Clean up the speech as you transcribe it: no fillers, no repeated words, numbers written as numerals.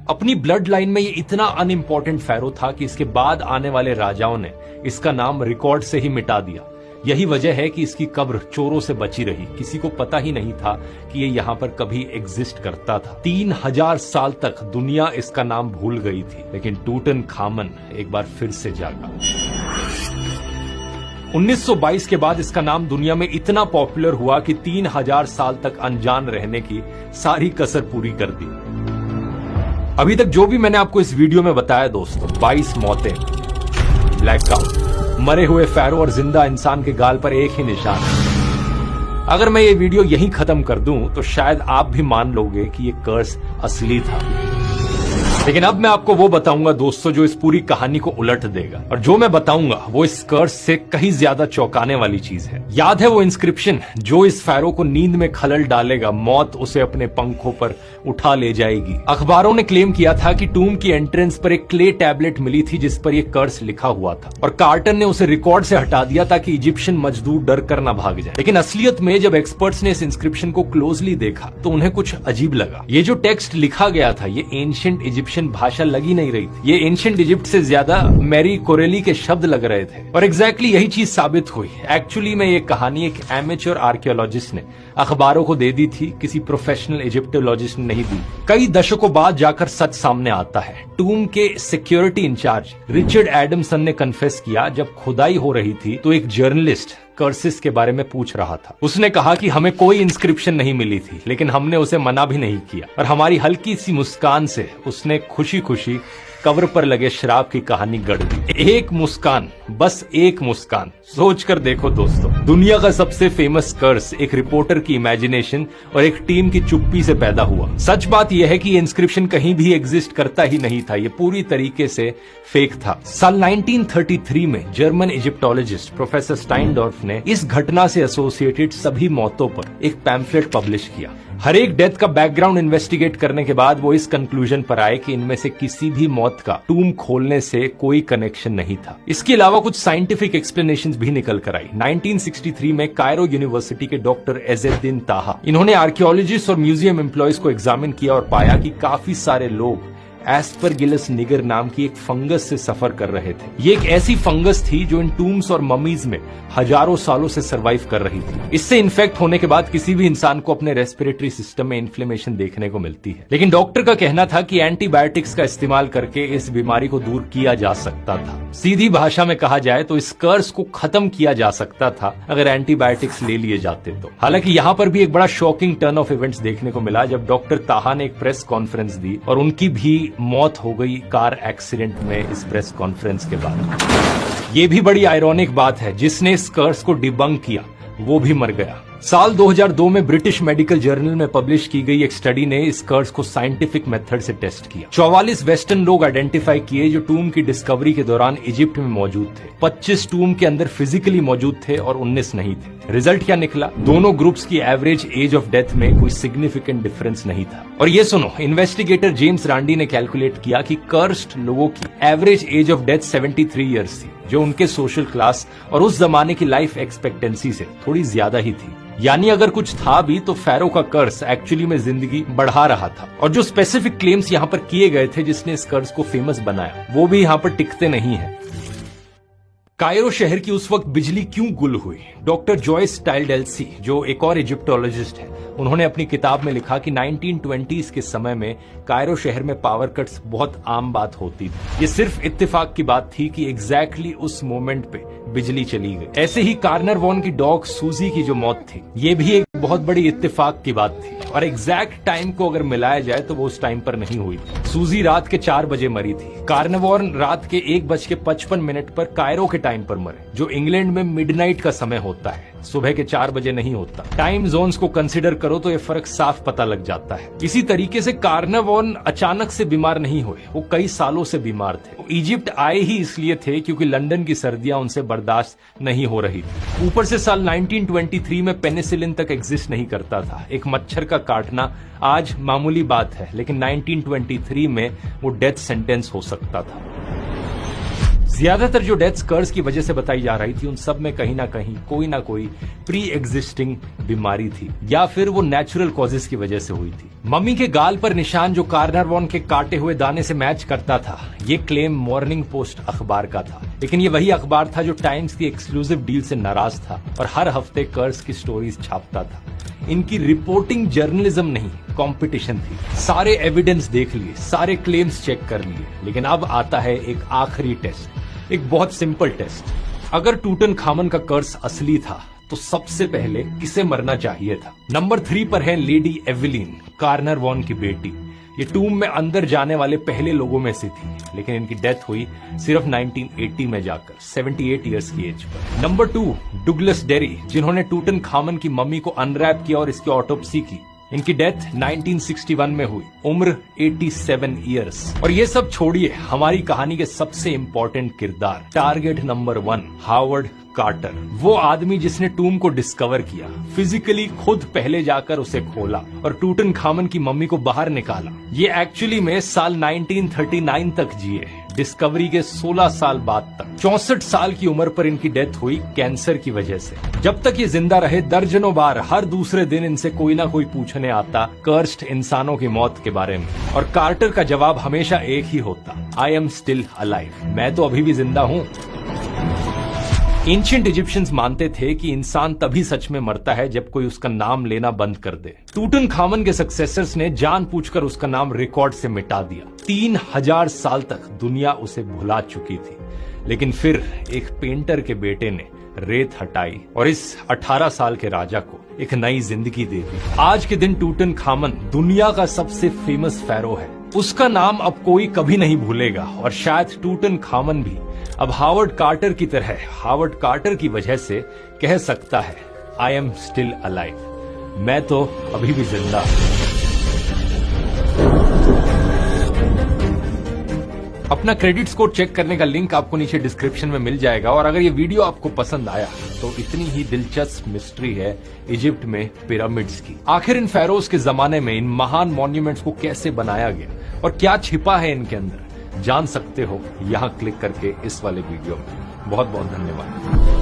अपनी blood line में ये इतना अनइम्पोर्टेंट फैरो था कि इसके बाद आने वाले राजाओं ने इसका नाम रिकॉर्ड से ही मिटा दिया। यही वजह है कि इसकी कब्र चोरों से बची रही। किसी को पता ही नहीं था कि ये यहाँ पर कभी एग्जिस्ट करता था। 3000 साल तक दुनिया इसका नाम भूल गई थी, लेकिन टूटनखामन एक बार फिर से जागा। 1922 के बाद इसका नाम दुनिया में इतना पॉपुलर हुआ कि 3000 साल तक अनजान रहने की सारी कसर पूरी कर दी। अभी तक जो भी मैंने आपको इस वीडियो में बताया दोस्तों, 22 मौतें, ब्लैकआउट, मरे हुए फैरो और जिंदा इंसान के गाल पर एक ही निशान है। अगर मैं ये वीडियो यहीं खत्म कर दूं तो शायद आप भी मान लोगे कि ये कर्स असली था। लेकिन अब मैं आपको वो बताऊंगा दोस्तों जो इस पूरी कहानी को उलट देगा, और जो मैं बताऊंगा वो इस कर्स से कहीं ज्यादा चौंकाने वाली चीज है। याद है वो इंस्क्रिप्शन जो इस फैरो को नींद में खलल डालेगा, मौत उसे अपने पंखों पर उठा ले जाएगी। अखबारों ने क्लेम किया था कि टूम की एंट्रेंस पर एक क्ले टैबलेट मिली थी जिस पर यह कर्स लिखा हुआ था, और कार्टर ने उसे रिकॉर्ड से हटा दिया ताकि इजिप्शियन मजदूर डर कर न भाग जाए। लेकिन असलियत में जब एक्सपर्ट्स ने इस इंस्क्रिप्शन को क्लोजली देखा तो उन्हें कुछ अजीब लगा। ये जो टेक्स्ट लिखा गया था ये एंशिएंट इजिप्शियन भाषा लगी नहीं रही थी। ये एंशिएंट इजिप्ट से ज्यादा मैरी कोरेली के शब्द लग रहे थे, और एग्जैक्टली यही चीज साबित हुई। एक्चुअली में ये कहानी एक एमेच्योर आर्कियोलॉजिस्ट ने अखबारों को दे दी थी, किसी प्रोफेशनल इजिप्टोलॉजिस्ट ने नहीं दी। कई दशकों बाद जाकर सच सामने आता है। टूम के सिक्योरिटी इंचार्ज रिचर्ड एडमसन ने कन्फेस किया, जब खुदाई हो रही थी तो एक जर्नलिस्ट कर्सिस के बारे में पूछ रहा था। उसने कहा कि हमें कोई इंस्क्रिप्शन नहीं मिली थी, लेकिन हमने उसे मना भी नहीं किया, और हमारी हल्की सी मुस्कान से उसने खुशी खुशी कब्र पर लगे शराब की कहानी गढ़ दी। एक मुस्कान, बस एक मुस्कान। सोच कर देखो दोस्तों, दुनिया का सबसे फेमस कर्स एक रिपोर्टर की इमेजिनेशन और एक टीम की चुप्पी से पैदा हुआ। सच बात यह है कि ये इंस्क्रिप्शन कहीं भी एग्जिस्ट करता ही नहीं था, ये पूरी तरीके से फेक था। साल 1933 में जर्मन इजिप्टोलॉजिस्ट प्रोफेसर स्टाइनडॉर्फ ने इस घटना से एसोसिएटेड सभी मौतों पर एक पैम्फलेट पब्लिश किया। हर एक डेथ का बैकग्राउंड इन्वेस्टिगेट करने के बाद वो इस कंक्लूजन पर आए कि इनमें से किसी भी मौत का टूम खोलने से कोई कनेक्शन नहीं था। इसके अलावा कुछ साइंटिफिक एक्सप्लेनेशंस भी निकल कर आई। 1963 में कायरो यूनिवर्सिटी के डॉक्टर एज़ेद्दीन ताहा, इन्होंने आर्कियोलॉजिस्ट और म्यूजियम एम्प्लॉयज को एग्जामिन किया और पाया कि काफी सारे लोग एस्परगिलस निगर नाम की एक फंगस से सफर कर रहे थे। ये एक ऐसी फंगस थी जो इन टूम्स और ममीज में हजारों सालों से सरवाइव कर रही थी। इससे इन्फेक्ट होने के बाद किसी भी इंसान को अपने रेस्पिरेटरी सिस्टम में इन्फ्लेमेशन देखने को मिलती है। लेकिन डॉक्टर का कहना था कि एंटीबायोटिक्स का इस्तेमाल करके इस बीमारी को दूर किया जा सकता था। सीधी भाषा में कहा जाए तो इस कर्स को खत्म किया जा सकता था अगर एंटीबायोटिक्स ले लिए जाते तो। हालांकि यहाँ पर भी एक बड़ा शॉकिंग टर्न ऑफ इवेंट्स देखने को मिला जब डॉक्टर ताहा ने एक प्रेस कॉन्फ्रेंस दी, और उनकी भी मौत हो गई कार एक्सीडेंट में इस प्रेस कॉन्फ्रेंस के बाद। ये भी बड़ी आयरॉनिक बात है, जिसने इस कर्स को डिबंक किया वो भी मर गया। साल 2002 में ब्रिटिश मेडिकल जर्नल में पब्लिश की गई एक स्टडी ने इस कर्स को साइंटिफिक मेथड से टेस्ट किया। 44 वेस्टर्न लोग आइडेंटिफाई किए जो टूम की डिस्कवरी के दौरान इजिप्ट में मौजूद थे। 25 टूम के अंदर फिजिकली मौजूद थे और 19 नहीं थे। रिजल्ट क्या निकला? दोनों ग्रुप्स की एवरेज एज ऑफ डेथ में कोई सिग्निफिकेंट डिफरेंस नहीं था। और ये सुनो, इन्वेस्टिगेटर जेम्स रांडी ने कैलकुलेट किया कि कर्स्ड लोगों की average age of death 73 years थी, जो उनके सोशल क्लास और उस जमाने की लाइफ एक्सपेक्टेंसी से थोड़ी ज्यादा ही थी। यानी अगर कुछ था भी तो फैरो का कर्स एक्चुअली में जिंदगी बढ़ा रहा था। और जो स्पेसिफिक क्लेम्स यहाँ पर किए गए थे जिसने इस कर्स को फेमस बनाया, वो भी यहाँ पर टिकते नहीं है। कायरो शहर की उस वक्त बिजली क्यों गुल हुई? डॉक्टर जॉयस टाइलडेल्सी, जो एक और इजिप्टोलॉजिस्ट है, उन्होंने अपनी किताब में लिखा कि 1920s के समय में कायरो शहर में पावर कट्स बहुत आम बात होती थी। ये सिर्फ इत्तेफाक की बात थी कि एग्जैक्टली उस मोमेंट पे बिजली चली गई। ऐसे ही कार्नर वॉन की डॉग सूजी की जो मौत थी, ये भी एक बहुत बड़ी इत्तेफाक की बात थी, और एग्जैक्ट टाइम को अगर मिलाया जाए तो वो उस टाइम पर नहीं हुई। सूजी रात के 4 बजे मरी थी। कार्नवॉर्न रात के 1:55 पर कायरो के टाइम पर मरे, जो इंग्लैंड में मिडनाइट का समय होता है, सुबह के 4 बजे नहीं होता। टाइम जोन्स को कंसिडर करो तो ये फर्क साफ पता लग जाता है। इसी तरीके से कार्नवॉर्न अचानक से बीमार नहीं हुए, वो कई सालों से बीमार थे। वो इजिप्ट आए ही इसलिए थे क्योंकि लंदन की सर्दियां उनसे बर्दाश्त नहीं हो रही थी। ऊपर से साल 1923 में पेनिसिलिन तक एग्जिस्ट नहीं करता था। एक मच्छर का काटना आज मामूली बात है, लेकिन 1923 में वो डेथ सेंटेंस हो सकता था। ज्यादातर जो डेथ्स कर्स की वजह से बताई जा रही थी उन सब में कहीं ना कोई प्री एग्जिस्टिंग बीमारी थी या फिर वो नेचुरल कॉजेस की वजह से हुई थी। मम्मी के गाल पर निशान जो कार्नरवॉन के काटे हुए दाने से मैच करता था, ये क्लेम मॉर्निंग पोस्ट अखबार का था, लेकिन ये वही अखबार था जो टाइम्स की एक्सक्लूसिव डील से नाराज था और हर हफ्ते कर्स की स्टोरीज छापता था। इनकी रिपोर्टिंग जर्नलिज्म नहीं, कंपटीशन थी। सारे एविडेंस देख लिए, सारे क्लेम्स चेक कर लिए, लेकिन अब आता है एक आखिरी टेस्ट, एक बहुत सिंपल टेस्ट। अगर टूटनखामन का कर्स असली था तो सबसे पहले किसे मरना चाहिए था? नंबर 3 पर है लेडी एवेलिन, कार्नरवॉन की बेटी। ये टूम में अंदर जाने वाले पहले लोगों में से थी, लेकिन इनकी डेथ हुई सिर्फ 1980 में जाकर 78 इयर्स की एज पर। नंबर 2 डुगलस डेरी, जिन्होंने टूटनखामन की मम्मी को अनरैप किया और इसकी ऑटोप्सी की। इनकी डेथ 1961 में हुई, उम्र 87 इयर्स। और ये सब छोड़िए, हमारी कहानी के सबसे इंपॉर्टेंट किरदार, टारगेट नंबर 1 हावर्ड कार्टर, वो आदमी जिसने टूम को डिस्कवर किया, फिजिकली खुद पहले जाकर उसे खोला और टूटनखामन की मम्मी को बाहर निकाला। ये एक्चुअली में साल 1939 तक जिए, डिस्कवरी के 16 साल बाद तक। 64 साल की उम्र पर इनकी डेथ हुई कैंसर की वजह से। जब तक ये जिंदा रहे, दर्जनों बार हर दूसरे दिन इनसे कोई ना कोई पूछने आता कर्स्ड इंसानों की मौत के बारे में, और कार्टर का जवाब हमेशा एक ही होता, आई एम स्टिल अलाइव, मैं तो अभी भी जिंदा हूं। एंशिएंट इजिप्शियंस मानते थे कि इंसान तभी सच में मरता है जब कोई उसका नाम लेना बंद कर दे। टूटनखामन के सक्सेसर्स ने जानबूझकर उसका नाम रिकॉर्ड से मिटा दिया। 3000 साल तक दुनिया उसे भुला चुकी थी, लेकिन फिर एक पेंटर के बेटे ने रेत हटाई और इस 18 साल के राजा को एक नई जिंदगी दे दी। आज के दिन टूटनखामन दुनिया का सबसे फेमस फैरो है। उसका नाम अब कोई कभी नहीं भूलेगा और शायद टूटनखामन भी अब हावर्ड कार्टर की तरह हावर्ड कार्टर की वजह से कह सकता है, आई एम स्टिल अलाइव, मैं तो अभी भी जिंदा हूं। अपना क्रेडिट स्कोर चेक करने का लिंक आपको नीचे डिस्क्रिप्शन में मिल जाएगा। और अगर ये वीडियो आपको पसंद आया तो इतनी ही दिलचस्प मिस्ट्री है इजिप्ट में पिरामिड्स की। आखिर इन फेरोज के जमाने में इन महान मॉन्यूमेंट्स को कैसे बनाया गया और क्या छिपा है इनके अंदर, जान सकते हो यहां क्लिक करके इस वाले वीडियो में। बहुत बहुत धन्यवाद।